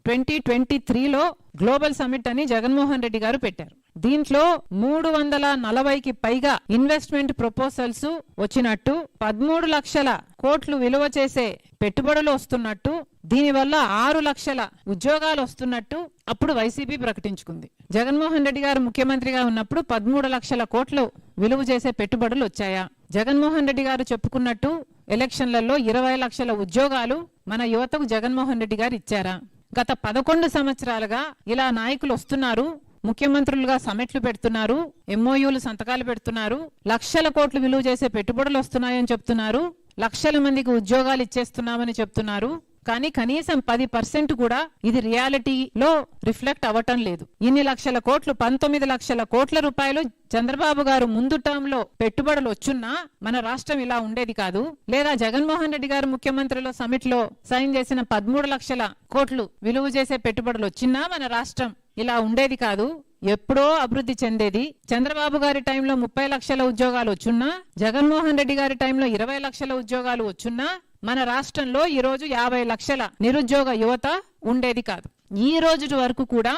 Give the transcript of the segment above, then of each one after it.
2023లో global summit అని జగన్మోహన్ రెడ్డి గారు పెట్టారు. దీంట్లో 340కి పైగా ఇన్వెస్ట్మెంట్ ప్రపోజల్స్ వచ్చినట్టు, 13 లక్షల కోట్లు విలువ చేసే పెట్టుబడులు వస్తున్నట్టు, దీనివల్ల 6 లక్షల ఉద్యోగాలు వస్తున్నట్టు అప్పుడు వైసీపీ ప్రకటించుకుంది. జగన్మోహన్ రెడ్డి గారు ముఖ్యమంత్రిగా ఉన్నప్పుడు 13 లక్షల కోట్లు విలువ చేసే పెట్టుబడులు వచ్చాయా? జగన్మోహన్ రెడ్డి గారు చెప్పుకున్నట్టు ఎలక్షన్లలో 20 లక్షల ఉద్యోగాలు మన యువతకు జగన్మోహన్ రెడ్డి గారు ఇచ్చారా? గత 11 సంవత్సరాలుగా ఇలా నాయకులు వస్తున్నారు, ముఖ్యమంత్రులుగా సమిట్లు పెడుతున్నారు, ఎంఓయూలు సంతకాలు పెడుతున్నారు, లక్షల కోట్లు విలువ చేసే పెట్టుబడులు వస్తున్నాయని చెప్తున్నారు, లక్షల మందికి ఉద్యోగాలు ఇచ్చేస్తున్నామని చెప్తున్నారు. కానీ కనీసం 10% కూడా ఇది రియాలిటీలో రిఫ్లెక్ట్ అవ్వటం లేదు. ఇన్ని లక్షల కోట్లు, 19 లక్షల కోట్ల రూపాయలు చంద్రబాబు గారు ముందు టర్మ్ లో పెట్టుబడులు వచ్చున్నా మన రాష్ట్రం ఇలా ఉండేది కాదు. లేదా జగన్మోహన్ రెడ్డి గారు ముఖ్యమంత్రిలో సమిట్ లో సైన్ చేసిన 13 లక్షల కోట్లు విలువ చేసే పెట్టుబడులు వచ్చినా మన రాష్ట్రం ఇలా ఉండేది కాదు, ఎప్పుడో అభివృద్ధి చెందేది. చంద్రబాబు గారి టైంలో 30 లక్షల ఉద్యోగాలు వచ్చున్నా, జగన్మోహన్ రెడ్డి గారి టైంలో 20 లక్షల ఉద్యోగాలు వచ్చున్నా మన రాష్ట్రంలో ఈ రోజు 50 లక్షల నిరుద్యోగ యువత ఉండేది కాదు. ఈ రోజు వరకు కూడా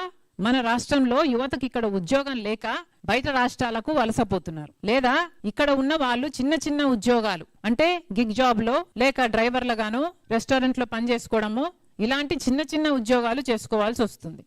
మన రాష్ట్రంలో యువతకి ఇక్కడ ఉద్యోగం లేక బయట రాష్ట్రాలకు వలసపోతున్నారు. లేదా ఇక్కడ ఉన్న వాళ్ళు చిన్న చిన్న ఉద్యోగాలు అంటే గిగ్ జాబ్ లో లేక డ్రైవర్లుగానో రెస్టారెంట్ లో పని చేసుకోవడమో ఇలాంటి చిన్న చిన్న ఉద్యోగాలు చేసుకోవాల్సి వస్తుంది.